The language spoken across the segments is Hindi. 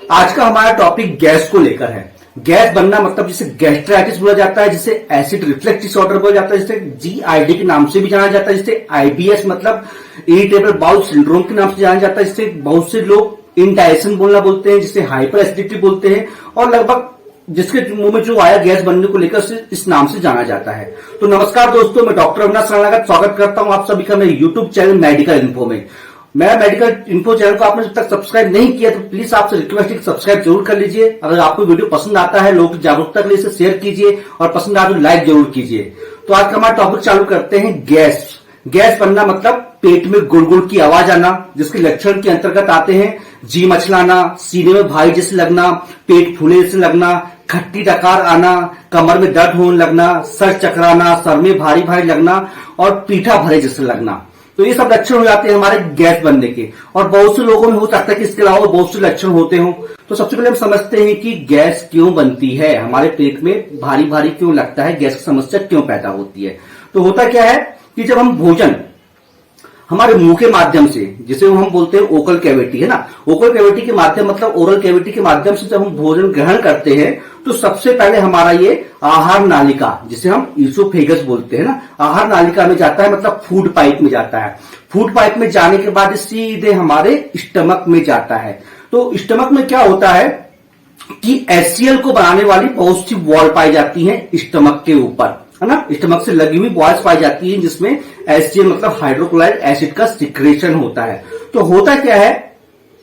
आज का हमारा टॉपिक गैस को लेकर है। गैस बनना मतलब जिसे गैस्ट्राइटिस बोला जाता है, जिसे एसिड रिफ्लक्स डिसऑर्डर बोला जाता है, जिसे जीआईडी के नाम से भी जाना जाता है, जिसे आईबीएस मतलब इरिटेबल बाउल सिंड्रोम के नाम से जाना जाता है, जिसे बहुत से लोग इंडाइजेशन बोलते हैं, जिसे हाइपर एसिडिटी बोलते हैं, और लगभग जिसके मुंह में जो आया गैस बनने को लेकर इस नाम से जाना जाता है। तो नमस्कार दोस्तों, मैं डॉक्टर अविनाश शरणागत स्वागत करता हूं आप सभी का मेरे यूट्यूब चैनल मेडिकल इन्फो में। मेरा मेडिकल इन्फो चैनल को आपने जब तक सब्सक्राइब नहीं किया तो प्लीज आपसे रिक्वेस्ट है कि सब्सक्राइब जरूर कर लीजिए। अगर आपको वीडियो पसंद आता है, लोगों की जागरूकता के लिए इसे शेयर कीजिए और पसंद आए तो लाइक जरूर कीजिए। तो आज का हमारा टॉपिक चालू करते हैं गैस। गैस बनना मतलब पेट में गुड़ गुड़ की आवाज आना, जिसके लक्षण के अंतर्गत आते हैं जी मचलाना, सीने में भारी जैसे लगना, पेट फूले जैसे लगना, खट्टी डकार आना, कमर में दर्द होने लगना, सर चकराना, सर में भारी भारी लगना और पीठा भरे जैसे लगना। तो ये सब लक्षण हो जाते हैं हमारे गैस बनने के। और बहुत से लोगों में हो सकता है कि इसके अलावा बहुत से लक्षण होते हो। तो सबसे पहले हम समझते हैं कि गैस क्यों बनती है, हमारे पेट में भारी भारी क्यों लगता है, गैस की समस्या क्यों पैदा होती है। तो होता क्या है कि जब हम भोजन हमारे मुंह के माध्यम से, जिसे हम बोलते हैं ओकल कैविटी, है ना, ओकल कैविटी के माध्यम मतलब ओरल कैविटी के माध्यम से जब हम भोजन ग्रहण करते हैं तो सबसे पहले हमारा ये आहार नालिका, जिसे हम ईसोफेगस बोलते हैं ना, आहार नालिका में जाता है, मतलब फूड पाइप में जाता है। फूड पाइप में जाने के बाद सीधे हमारे स्टमक में जाता है। तो स्टमक में क्या होता है कि एचसीएल को बनाने वाली बहुत सी वॉल पाई जाती है स्टमक के ऊपर, है ना, स्टमक से लगी हुई वॉल्स पाई जाती है, जिसमें एचसीएल मतलब हाइड्रोक्लोराइड एसिड का सिक्रेशन होता है। तो होता क्या है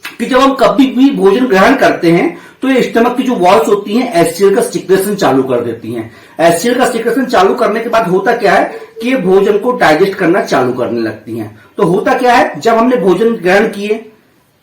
कि जब हम कभी भी भोजन ग्रहण करते हैं तो ये स्टमक की जो वॉल्स होती हैं एचसीएल का सिक्रेशन चालू कर देती हैं। एचसीएल का सिक्रेशन चालू करने के बाद होता क्या है कि ये भोजन को डाइजेस्ट करना चालू करने लगती हैं। तो होता क्या है, जब हमने भोजन ग्रहण किए,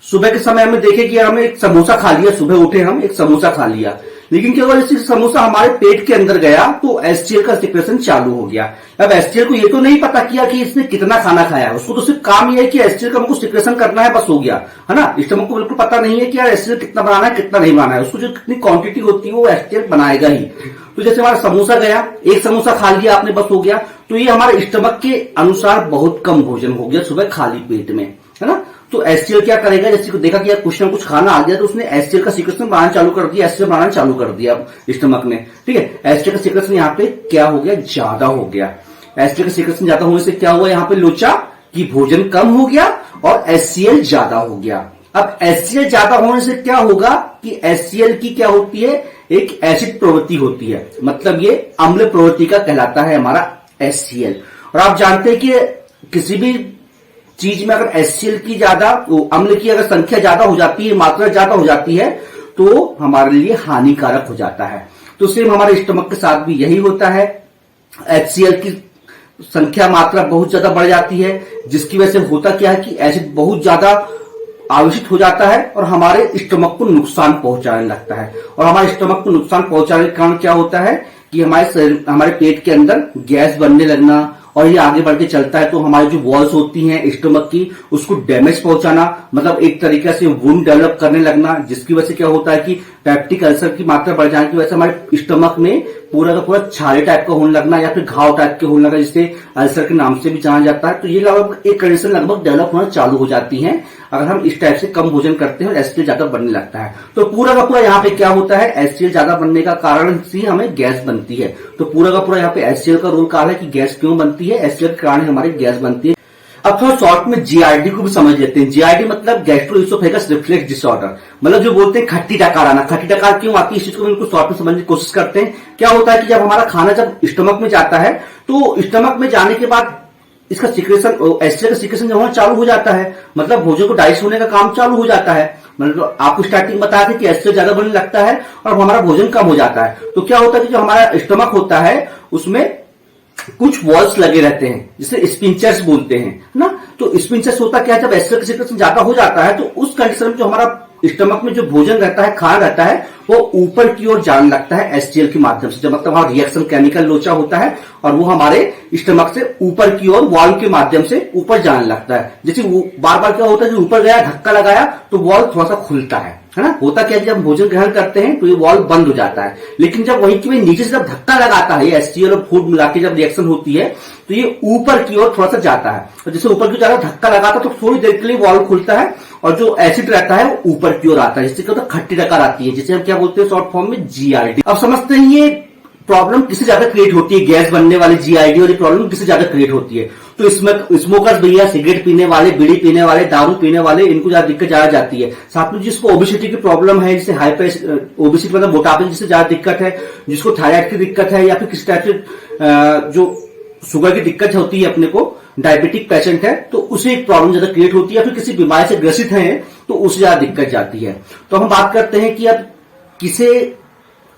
सुबह के समय हमें देखे कि हमें एक समोसा खा लिया, सुबह उठे हम एक समोसा खा लिया, लेकिन क्या हुआ, जैसे समोसा हमारे पेट के अंदर गया तो एचसीएल का सिक्रेशन चालू हो गया। अब एचसीएल को ये तो नहीं पता किया कि इसने कितना खाना खाया है, उसको तो सिर्फ काम ये है कि एचसीएल का हमको सिक्रेशन करना है, बस हो गया, है ना। स्टमक को बिल्कुल पता नहीं है कि यार एचसीएल कितना बनाना है कितना नहीं बनाना है, उसको जो कितनी क्वांटिटी होती है वो एचसीएल बनाएगा ही। तो जैसे हमारा समोसा गया, एक समोसा खा लिया आपने, बस हो गया। तो ये हमारे स्टमक के अनुसार बहुत कम भोजन हो गया सुबह खाली पेट में, है ना। तो एचसीएल क्या करेगा, जैसे देखा कि कुछ ना कुछ खाना आ गया तो उसने एचसीएल का सिक्रेशन बनाना चालू कर दिया, एचसीएल बनाना चालू कर दिया स्टमक में, ठीक है। एचसीएल का सिक्रेशन यहाँ पे क्या हो गया, ज्यादा हो गया। एचसीएल का सिक्रेशन ज्यादा होने से क्या हुआ, यहाँ पे लोचा कि भोजन कम हो गया और एचसीएल ज्यादा हो गया। अब एचसीएल ज्यादा होने से क्या होगा कि एचसीएल की क्या होती है, एक एसिड प्रवृत्ति होती है, मतलब ये अम्ल प्रवृत्ति का कहलाता है हमारा एचसीएल। और आप जानते हैं कि किसी भी चीज में अगर एचसीएल की ज्यादा, अम्ल की अगर संख्या ज्यादा हो जाती है, मात्रा ज्यादा हो जाती है तो हमारे लिए हानिकारक हो जाता है। तो सेम हमारे स्टमक के साथ भी यही होता है, एचसीएल की संख्या मात्रा बहुत ज्यादा बढ़ जाती है, जिसकी वजह से होता क्या है कि एसिड बहुत ज्यादा आवेशित हो जाता है और हमारे स्टमक को नुकसान पहुंचाने लगता है। और हमारे स्टमक को नुकसान पहुंचाने के कारण क्या होता है कि हमारे पेट के अंदर गैस बनने लगना, और ये आगे बढ़ के चलता है तो हमारी जो वॉल्स होती हैं स्टमक की उसको डैमेज पहुंचाना, मतलब एक तरीके से वुंड डेवलप करने लगना, जिसकी वजह से क्या होता है कि पेप्टिक अल्सर की मात्रा बढ़ जाने की वजह से हमारे स्टमक में पूरा का पूरा छाले टाइप का होने लगना या फिर घाव टाइप के होने लगना, जिससे अल्सर के नाम से भी जाना जाता है। तो ये लगभग एक कंडीशन लगभग डेवलप होना चालू हो जाती है अगर हम इस टाइप से कम भोजन करते हैं और एचसीएल ज्यादा बनने लगता है। तो पूरा का पूरा यहाँ पे क्या होता है, एचसीएल ज्यादा बनने का कारण से हमें गैस बनती है। तो पूरा का पूरा यहाँ पे एचसीएल का रोल कहा है कि गैस क्यों बनती है, एचसीएल के कारण हमारी गैस बनती है। अब थोड़ा शॉर्ट में जीआईडी को भी समझ लेते हैं। जीआईडी मतलब गैस्ट्रोइसोफेगस रिफ्लक्स डिसऑर्डर, मतलब जो बोलते हैं खट्टी डकार आना। खट्टी डकार क्यों आती है, इस चीज को बिल्कुल शॉर्ट में समझने की कोशिश करते हैं। क्या होता है कि जब हमारा खाना जब स्टमक में जाता है तो स्टमक में जाने के बाद इसका सिक्रेशन, एचसीएल का सिक्रेशन जब होना चालू हो जाता है, मतलब भोजन को डाइजेस्ट होने का काम चालू हो जाता है। मतलब आपको स्टार्टिंग बताया था कि एचसीएल ज्यादा बनने लगता है और हमारा भोजन कम हो जाता है। तो क्या होता है कि जो हमारा स्टमक होता है उसमें कुछ वॉल्स लगे रहते हैं, जिसे स्पिंचर्स बोलते हैं ना। तो स्पिंचर्स होता क्या है, जब एचसीएल का सिक्रेशन ज्यादा हो जाता है तो उस कंडीशन में जो हमारा स्टमक में जो भोजन रहता है, खाना रहता है, वो ऊपर की ओर जाने लगता है एचसीएल के माध्यम से। जब मतलब वहां रिएक्शन केमिकल लोचा होता है और वो हमारे स्टमक से ऊपर की ओर वॉल्व के माध्यम से ऊपर जाने लगता है। जैसे वो बार बार क्या होता है कि ऊपर गया, धक्का लगाया तो वॉल्व थोड़ा सा खुलता है, है ना। होता क्या है, जब भोजन ग्रहण करते हैं तो ये वाल्व बंद हो जाता है, लेकिन जब वहीं की वहीं नीचे से जब धक्का लगाता है, एचसीएल और फूड मिला के जब रिएक्शन होती है तो ये ऊपर की ओर थोड़ा सा जाता है, और जैसे ऊपर की ओर जाता है धक्का लगाता है तो थोड़ी देर के लिए वाल्व खुलता है और जो एसिड रहता है वो ऊपर की ओर आता है, जिससे क्या होता है खट्टी डकार आती है, जिसे हम क्या बोलते हैं शॉर्ट फॉर्म में जीआईडी। अब समझते हैं ये प्रॉब्लम किससे ज्यादा क्रिएट होती है, गैस बनने वाली जीआईडी वाली प्रॉब्लम किससे ज्यादा क्रिएट होती है। तो इसमें स्मोकर्स भैया, सिगरेट पीने वाले, बीड़ी पीने वाले, दारू पीने वाले, इनको ज्यादा दिक्कत ज्यादा जाती है। साथ में जिसको ओबेसिटी की प्रॉब्लम है, जिससे हाइपर ओबेसिटी मतलब मोटापे जिससे ज्यादा दिक्कत है, जिसको थायराइड की दिक्कत है या फिर किसी टाइप से जो शुगर की दिक्कत होती है, अपने को डायबिटिक पेशेंट है तो उसे एक प्रॉब्लम ज्यादा क्रिएट होती है, फिर किसी बीमारी से ग्रसित है तो उससे ज्यादा दिक्कत जाती है। तो हम बात करते हैं कि अब किसे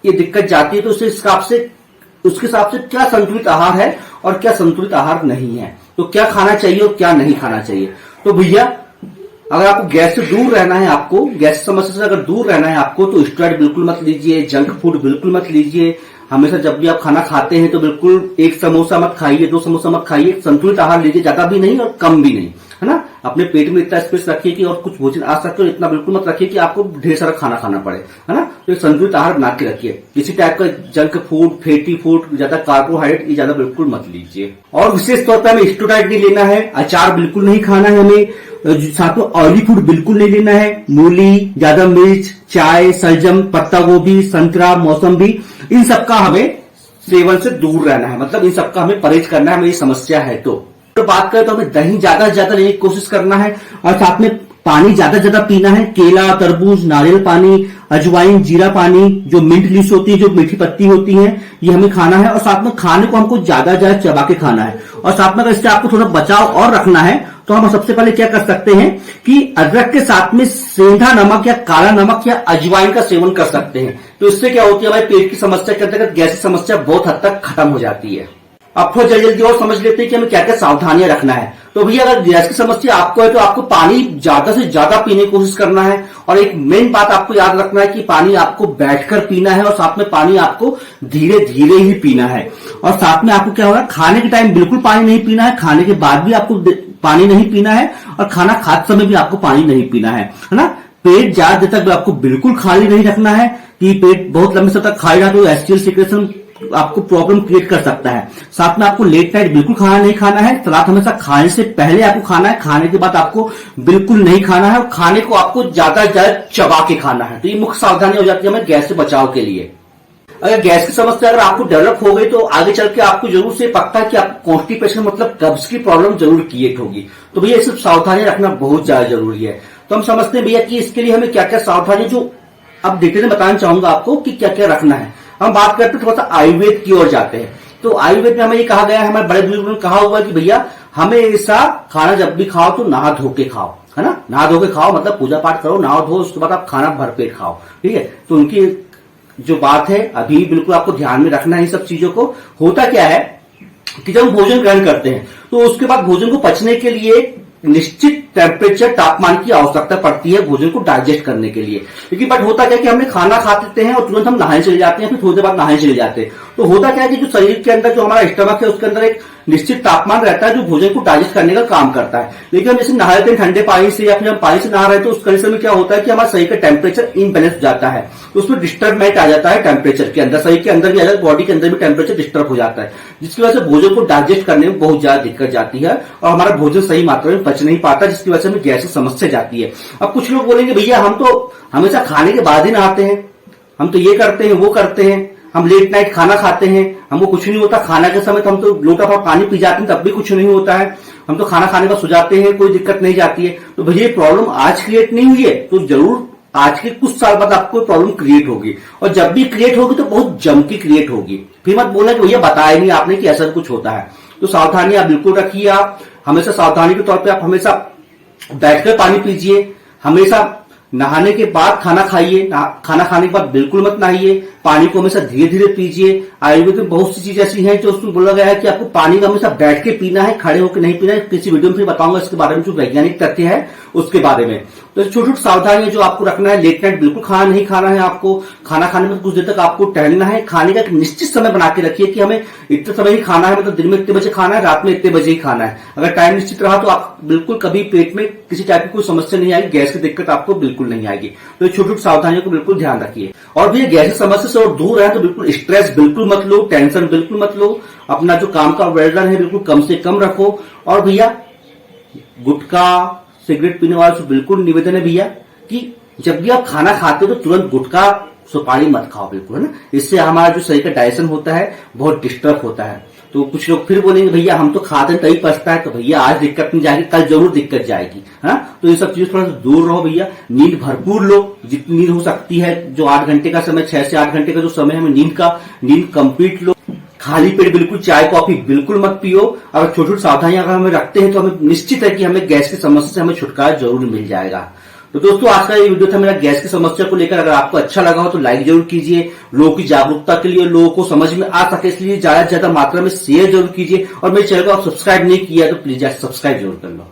ये दिक्कत जाती है तो उसके हिसाब से क्या संतुलित आहार है और क्या संतुलित आहार नहीं है, तो क्या खाना चाहिए और क्या नहीं खाना चाहिए। तो भैया अगर आपको गैस से दूर रहना है, आपको गैस समस्या से अगर दूर रहना है आपको, तो स्टेरॉइड बिल्कुल मत लीजिए, जंक फूड बिल्कुल मत लीजिए। हमेशा जब भी आप खाना खाते हैं तो बिल्कुल एक समोसा मत खाइए, 2 समोसा मत खाइए, संतुलित आहार लीजिए, ज्यादा भी नहीं और कम भी नहीं, है ना। अपने पेट में इतना स्पेस रखिए कि और कुछ भोजन आ सकते हो, इतना बिल्कुल मत रखिए कि आपको ढेर सारा खाना खाना पड़े, है ना। तो एक संतुलित आहार बना के रखिए। किसी टाइप का जंक फूड, फैटी फूड, ज्यादा कार्बोहाइड्रेट ये ज्यादा बिल्कुल मत लीजिए। और विशेष तौर पर हमें स्टेरॉइड नहीं लेना है, अचार बिल्कुल नहीं खाना है हमें, साथ में ऑयली फूड बिल्कुल नहीं लेना है, मूली, ज्यादा मिर्च, चाय, सलजम, पत्ता गोभी, संतरा, मौसम्बी, इन सबका हमें सेवन से दूर रहना है, मतलब इन सबका हमें परहेज करना है, हमें ये समस्या है। तो बात करें तो हमें दही ज्यादा से ज्यादा लेने की कोशिश करना है, और साथ में पानी ज्यादा से ज्यादा पीना है। केला, तरबूज, नारियल पानी, अजवाइन, जीरा पानी, जो मिंट लीव्स होती है, जो मीठी पत्ती होती है, ये हमें खाना है। और साथ में खाने को हमको ज्यादा ज्यादा चबा के खाना है। और साथ में अगर इससे आपको थोड़ा बचाव और रखना है तो हम सबसे पहले क्या कर सकते हैं कि अदरक के साथ में सेंधा नमक या काला नमक या अजवाइन का सेवन कर सकते हैं। तो इससे क्या होती है, हमारे पेट की समस्या के अंतर्गत गैस की समस्या बहुत हद तक खत्म हो जाती है। अब थोड़ा जल्दी और समझ लेते हैं कि हमें क्या क्या सावधानियां रखना है। तो भैया अगर गैस की समस्या आपको है तो आपको पानी ज्यादा से ज्यादा पीने की कोशिश करना है। और एक मेन बात आपको याद रखना है कि पानी आपको बैठकर पीना है, और साथ में पानी आपको धीरे धीरे ही पीना है। और साथ में आपको क्या होगा, खाने के टाइम बिल्कुल पानी नहीं पीना है, खाने के बाद भी आपको पानी नहीं पीना है, और खाना खाते समय भी आपको पानी नहीं पीना है ना। पेट ज्यादा देर तक आपको बिल्कुल खाली नहीं रखना है कि पेट बहुत लंबे समय तक खाली रहा तो एसिड सिक्रेशन आपको प्रॉब्लम क्रिएट कर सकता है। साथ में आपको लेट नाइट बिल्कुल खाना नहीं खाना है। सलाद हमेशा खाने से पहले आपको खाना है, खाने के बाद आपको बिल्कुल नहीं खाना है, और खाने को आपको ज्यादा ज्यादा चबा के खाना है। तो ये मुख्य सावधानी हो जाती है हमें गैस से बचाव के लिए। अगर गैस की समस्या अगर आपको डेवलप हो गई तो आगे चल के आपको जरूर से पक्का है कि आपको कॉन्स्टिपेशन मतलब कब्ज की प्रॉब्लम जरूर क्रिएट होगी। तो भैया ये सब सावधानी रखना बहुत ज्यादा जरूरी है। तो हम समझते हैं भैया कि इसके लिए हमें क्या क्या सावधानी, जो अब डिटेल में बताना चाहूंगा आपको कि क्या क्या रखना है। हम बात करते हैं थोड़ा सा आयुर्वेद की ओर जाते हैं। तो आयुर्वेद में हमें ये कहा गया है, हमारे बड़े बुजुर्गों ने कहा हुआ है कि भैया हमेशा खाना जब भी खाओ तो नहा धो के खाओ, है ना। नहा धो के खाओ मतलब पूजा पाठ करो, नहा धो, उसके बाद आप खाना भरपेट खाओ, ठीक है। तो उनकी जो बात है अभी बिल्कुल आपको ध्यान में रखना है इन सब चीजों को। होता क्या है कि जब हम भोजन ग्रहण करते हैं तो उसके बाद भोजन को पचने के लिए निश्चित टेम्परेचर, तापमान की आवश्यकता पड़ती है भोजन को डाइजेस्ट करने के लिए। लेकिन बट होता क्या है कि हमने खाना खा लेते हैं और तुरंत हम नहाने चले जाते हैं, फिर थोड़ी देर बाद नहाने चले जाते हैं। तो होता क्या है कि जो शरीर के अंदर जो हमारा स्टमक है उसके अंदर एक निश्चित तापमान रहता है जो भोजन को डाइजेस्ट करने का काम करता है। लेकिन हम जैसे नहा लेते हैं ठंडे पानी से या फिर हम पानी से नहा रहे हैं तो उस कंडीशन में क्या होता है कि हमारे शरीर का टेम्परेचर इनबैलेंस हो जाता है, तो उसमें डिस्टर्बमेंट आ जाता है टेम्परेचर के अंदर, शरीर के अंदर भी आ जाता है, बॉडी के अंदर भी टेम्परेचर डिस्टर्ब हो जाता है, जिसकी वजह से भोजन को डाइजेस्ट करने में बहुत ज्यादा दिक्कत जाती है और हमारा भोजन सही मात्रा में पच नहीं पाता, जिसकी वजह से हमें गैस की समस्या जाती है। अब कुछ लोग बोलेंगे भैया हम तो हमेशा खाने के बाद ही नहाते हैं, हम तो ये करते हैं वो करते हैं, हम लेट नाइट खाना खाते हैं, हमको कुछ नहीं होता, खाना के समय तो हम तो लोटा भर पानी पी जाते हैं तब भी कुछ नहीं होता है, हम तो खाना खाने का सो जाते हैं, कोई दिक्कत नहीं जाती है। तो भैया ये प्रॉब्लम आज क्रिएट नहीं हुई है, तो जरूर आज के कुछ साल बाद आपको प्रॉब्लम क्रिएट होगी, और जब भी क्रिएट होगी तो बहुत जम की क्रिएट होगी। फिर मत बोलना कि भैया बताया नहीं आपने कि ऐसा कुछ होता है। तो सावधानी आप बिल्कुल रखिए। आप हमेशा सावधानी के तौर पर आप हमेशा बैठकर पानी पीजिए, हमेशा नहाने के बाद खाना खाइए, खाना खाने के बाद बिल्कुल मत नहाइए, पानी को हमेशा धीरे धीरे पीजिए। आयुर्वेद में बहुत सी चीज ऐसी हैं जो उसमें बोला गया है कि आपको पानी का हमेशा बैठ के पीना है, खड़े होकर नहीं पीना है। किसी वीडियो में फिर बताऊंगा इसके बारे में, जो वैज्ञानिक तथ्य है उसके बारे में। तो छोटी छोटी सावधानियां जो आपको रखना है, लेट नाइट बिल्कुल खाना नहीं खाना है आपको। खाना खाने में कुछ देर तक आपको टहलना है। खाने का एक निश्चित समय बना के रखिए कि हमें इतने समय ही खाना है, मतलब दिन में इतने बजे खाना है, रात में इतने बजे ही खाना है। अगर टाइम निश्चित रहा तो आप बिल्कुल कभी पेट में किसी टाइप की कोई समस्या नहीं आएगी, गैस की दिक्कत आपको बिल्कुल नहीं आएगी। तो छोटी छोटी सावधानियों को बिल्कुल ध्यान रखिए। और भैया गैस की समस्या से और दूर है तो बिल्कुल स्ट्रेस बिल्कुल मत लो, टेंशन बिल्कुल मत लो। अपना जो काम का बर्डन है बिल्कुल कम से कम रखो। और भैया गुटखा सिगरेट पीने वालों से बिल्कुल निवेदन है भैया कि जब भी आप खाना खाते हो तो तुरंत गुटखा सुपारी मत खाओ, बिल्कुल, है ना। इससे हमारा जो शरीर का डाइजेशन होता है बहुत डिस्टर्ब होता है। तो कुछ लोग फिर बोलेंगे भैया हम तो खाते हैं तभी पचता है, तो भैया आज दिक्कत नहीं जाएगी, कल जरूर दिक्कत जाएगी, है ना। तो ये सब चीज थोड़ा सा दूर रहो भैया। नींद भरपूर लो, जितनी नींद हो सकती है। जो 8 घंटे का समय, 6 से 8 घंटे का जो समय है नींद कंप्लीट लो। खाली पेट बिल्कुल चाय कॉफी बिल्कुल मत पियो। अगर छोटी छोटी सावधानियां अगर हमें रखते हैं तो हमें निश्चित है कि हमें गैस की समस्या से हमें छुटकारा जरूर मिल जाएगा। तो दोस्तों आज का ये वीडियो था मेरा गैस की समस्या को लेकर। अगर आपको अच्छा लगा हो तो लाइक जरूर कीजिए। लोगों की जागरूकता के लिए, लोगों को समझ में आ सके इसलिए ज्यादा से ज्यादा मात्रा में शेयर जरूर कीजिए। और मेरे चैनल को आप सब्सक्राइब नहीं किया तो प्लीज सब्सक्राइब जरूर कर लो।